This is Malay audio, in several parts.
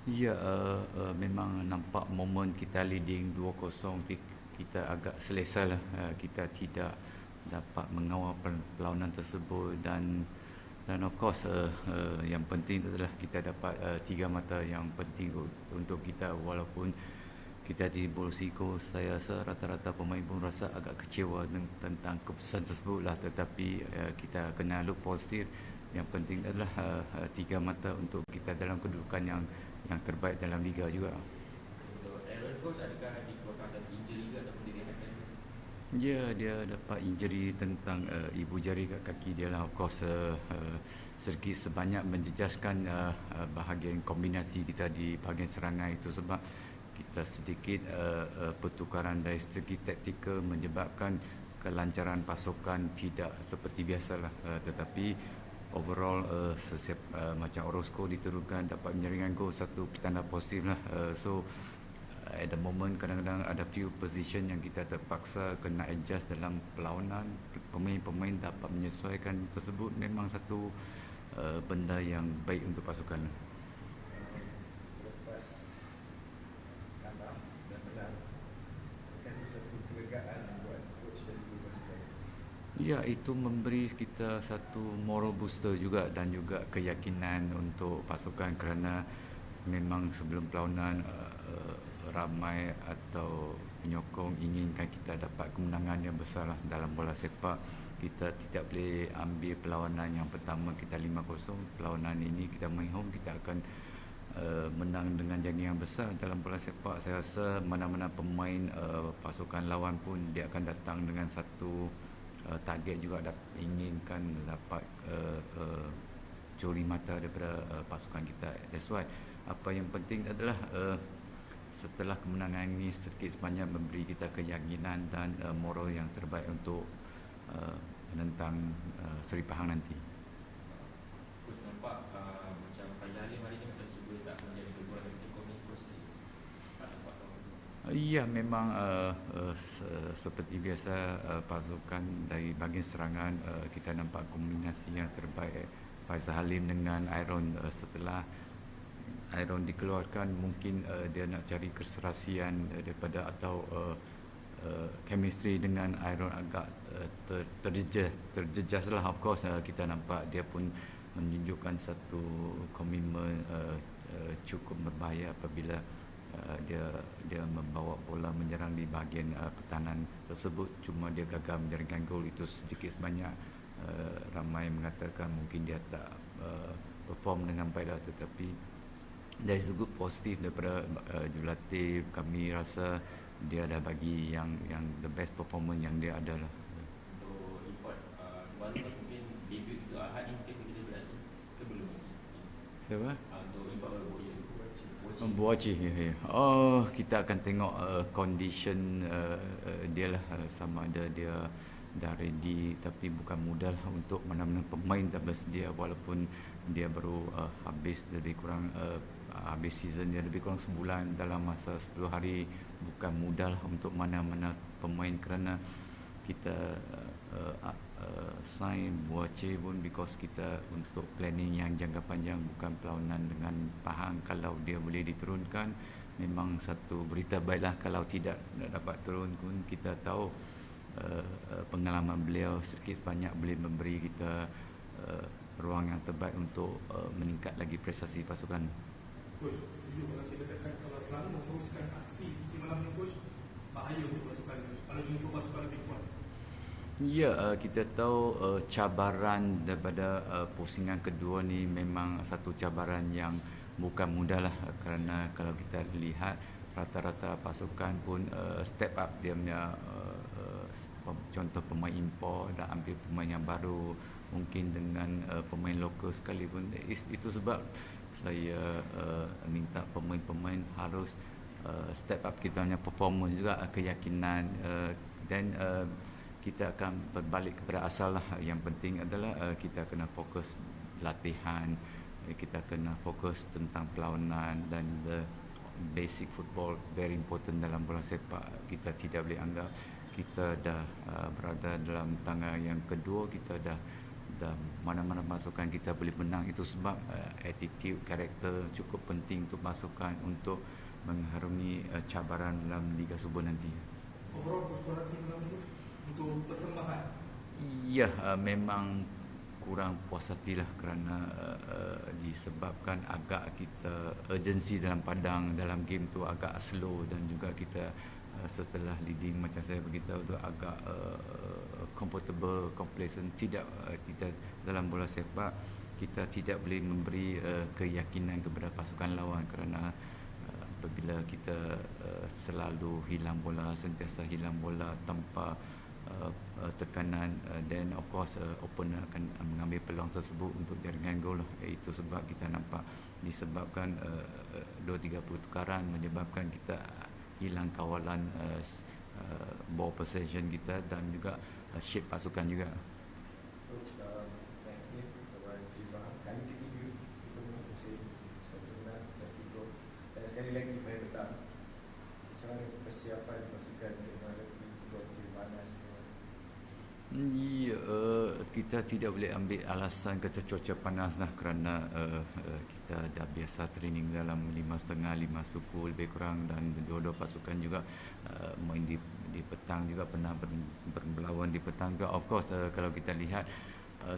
Ya, memang nampak momen kita leading 2-0, kita agak selesa lah. Kita tidak dapat mengawal perlawanan tersebut, dan of course yang penting adalah kita dapat 3 mata yang penting untuk kita. Walaupun kita di Bolsiko, saya rasa rata-rata pemain pun rasa agak kecewa tentang keputusan tersebut lah, tetapi kita kena look positif. Yang penting adalah 3 mata untuk kita dalam kedudukan yang terbaik dalam liga juga. Untuk Aaron Coach, adakah dikeluarkan atas injury ke ataupun direhatkan? Ya, dia dapat injury tentang ibu jari kat kaki dia lah. Of course, sedikit sebanyak menjejaskan bahagian kombinasi kita di bahagian serangan itu, sebab kita sedikit pertukaran dari segi taktikal menyebabkan kelancaran pasukan tidak seperti biasalah. Tetapi overall macam Orozco diturunkan dapat menjaringkan gol, satu tanda positif lah. So at the moment kadang-kadang ada few position yang kita terpaksa kena adjust dalam perlawanan. Pemain-pemain dapat menyesuaikan tersebut, memang satu benda yang baik untuk pasukan. Selepas kalah dan menang, akan itu satu kelegaan buat coach dan juga pasukan. Ya, itu memberi kita satu moral booster juga, dan juga keyakinan untuk pasukan, kerana memang sebelum perlawanan ramai atau penyokong inginkan kita dapat kemenangan yang besar lah dalam bola sepak. Kita tidak boleh ambil perlawanan yang pertama kita 5-0. Perlawanan ini kita main home, kita akan menang dengan janji yang besar dalam bola sepak. Saya rasa mana-mana pemain pasukan lawan pun dia akan datang dengan satu target juga, inginkan dapat curi mata daripada pasukan kita. That's why apa yang penting adalah setelah kemenangan ini sedikit sebanyak memberi kita keyakinan dan moral yang terbaik untuk menentang Seri Pahang nanti. Coach nampak macam Faizal Halim hari ni macam cuba tak menjadi keluar dari tim komit coach ni atas faktor. Ya, memang seperti biasa pasukan dari bahagian serangan kita nampak kombinasi yang terbaik Faizal Halim dengan Aaron. Setelah Aaron dikeluarkan, mungkin dia nak cari keserasian daripada atau chemistry dengan Aaron agak terjejas lah. Of course kita nampak dia pun menunjukkan satu komitmen cukup berbahaya apabila dia membawa bola menyerang di bahagian pertahanan tersebut. Cuma dia gagal menjaringkan gol. Itu sedikit sebanyak ramai mengatakan mungkin dia tak perform dengan baik lah, tetapi there is a good positif daripada Jurulatih. Kami rasa dia dah bagi yang the best performance yang dia ada lah. Untuk import baru kan mungkin debut untuk Ahad ni mungkin kita berhasil ke belum lagi? Siapa? Untuk import baru Boya Buaci. Oh, kita akan tengok condition dia lah, sama ada dia dah ready. Tapi bukan mudah lah untuk mana-mana pemain dah bersedia, walaupun dia baru habis lebih kurang habis season dia lebih kurang sebulan. Dalam masa 10 hari bukan mudah lah untuk mana-mana pemain, kerana kita sign Buace pun because kita untuk planning yang jangka panjang, bukan perlawanan dengan Pahang. Kalau dia boleh diturunkan, memang satu berita baiklah. Kalau tidak dapat turun pun, kita tahu pengalaman beliau sedikit sebanyak boleh memberi kita ruang yang terbaik untuk meningkat lagi prestasi pasukan. Coach, setuju kalau saya katakan kalau selalu meneruskan aksi di malam ni coach, bahaya untuk pasukan kalau jumpa pasukan lebih kuat. Ya, kita tahu cabaran daripada pusingan kedua ni memang satu cabaran yang bukan mudah lah, kerana kalau kita lihat rata-rata pasukan pun step up dia punya contoh pemain impor, dah ambil pemain yang baru, mungkin dengan pemain lokal sekalipun. Itu sebab saya minta pemain-pemain harus step up kita punya performance juga, keyakinan, dan kita akan berbalik kepada asal lah. Yang penting adalah kita kena fokus latihan, kita kena fokus tentang perlawanan, dan the basic football very important dalam bola sepak. Kita tidak boleh anggap kita dah berada dalam tangga yang kedua, kita dah dan mana-mana pasukan kita boleh menang. Itu sebab attitude, karakter cukup penting untuk pasukan untuk mengharungi cabaran dalam Liga Super nanti. Overall persuara tim malam itu untuk persembahan. Ya, memang kurang puas hatilah kerana disebabkan agak kita urgency dalam padang dalam game tu agak slow, dan juga kita setelah leading macam saya beritahu tu agak comfortable, complacent. Tidak, kita dalam bola sepak kita tidak boleh memberi keyakinan kepada pasukan lawan, kerana apabila kita selalu hilang bola, sentiasa hilang bola tanpa tekanan, then of course opponent akan mengambil peluang tersebut untuk jaringan gol lah. Itu sebab kita nampak disebabkan 2-3 pertukaran menyebabkan kita hilang kawalan ball possession kita dan juga shape pasukan juga. Coach, next game lawan Sri Pahang kali ketiga bertemu musim satu menang satu draw, dan sekali lagi main petang. Macam mana persiapan pasukan menghadapi cuaca panas? Ya, kita tidak boleh ambil alasan kata cuaca panas lah, kerana kita dah biasa training dalam 5.30, 5 suku lebih kurang, dan dua-dua pasukan juga main di petang juga, pernah berlawan di petang juga. Of course kalau kita lihat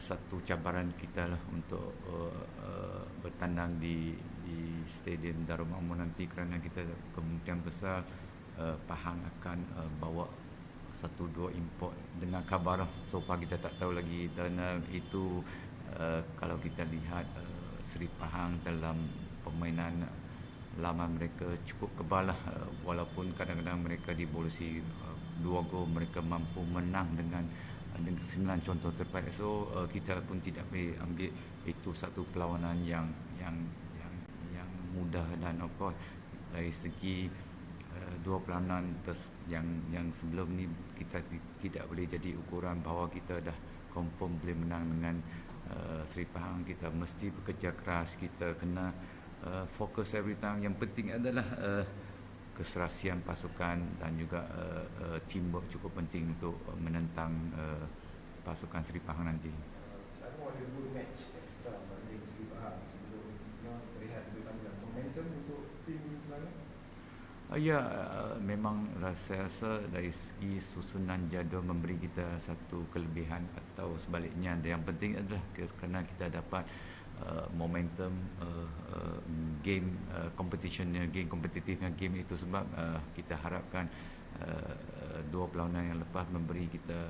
satu cabaran kita lah untuk bertandang di Stadium Darul Ma'mun nanti, kerana kita kemungkinan besar Pahang akan bawa 1-2 import dengan kabar lah. So far kita tak tahu lagi, dan itu kalau kita lihat Seri Pahang dalam permainan laman mereka cukup kebal lah, walaupun kadang-kadang mereka dibolusi 2 gol, mereka mampu menang dengan 9 contoh terbaik. So kita pun tidak boleh ambil itu satu perlawanan yang mudah, dan of course dari segi dua perlawanan yang sebelum ni kita tidak boleh jadi ukuran bahawa kita dah confirm boleh menang dengan Seri Pahang. Kita mesti bekerja keras, kita kena fokus every time. Yang penting adalah keserasian pasukan dan juga teamwork cukup penting untuk menentang pasukan Seri Pahang nanti. Selangor ada 2 match extra banding Sri Pahang sebelum terlihat lebih panjang. Momentum untuk tim Selangor? Ya, memang saya rasa dari segi susunan jadual memberi kita satu kelebihan, atau sebaliknya. Yang penting adalah kerana kita dapat momentum game competitionnya, game kompetitifnya game itu. Sebab kita harapkan dua perlawanan yang lepas memberi kita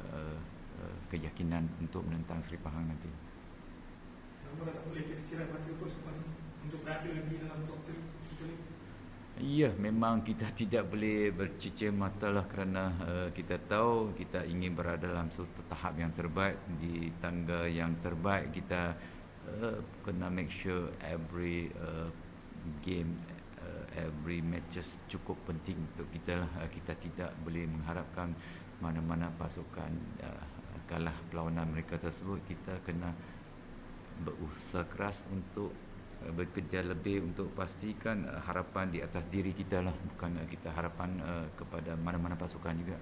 keyakinan untuk menentang Seri Pahang nanti. Selangor tak boleh kita kira mata coach untuk berada lagi dalam top 3 Super League. Ya, memang kita tidak boleh bercicir mata lah, kerana kita tahu kita ingin berada dalam satu tahap yang terbaik, di tangga yang terbaik. Kita kena make sure every game, every matches cukup penting untuk kita lah. Kita tidak boleh mengharapkan mana-mana pasukan kalah perlawanan mereka tersebut. Kita kena berusaha keras untuk bekerja lebih untuk pastikan harapan di atas diri kita lah, bukan kita harapan kepada mana-mana pasukan juga.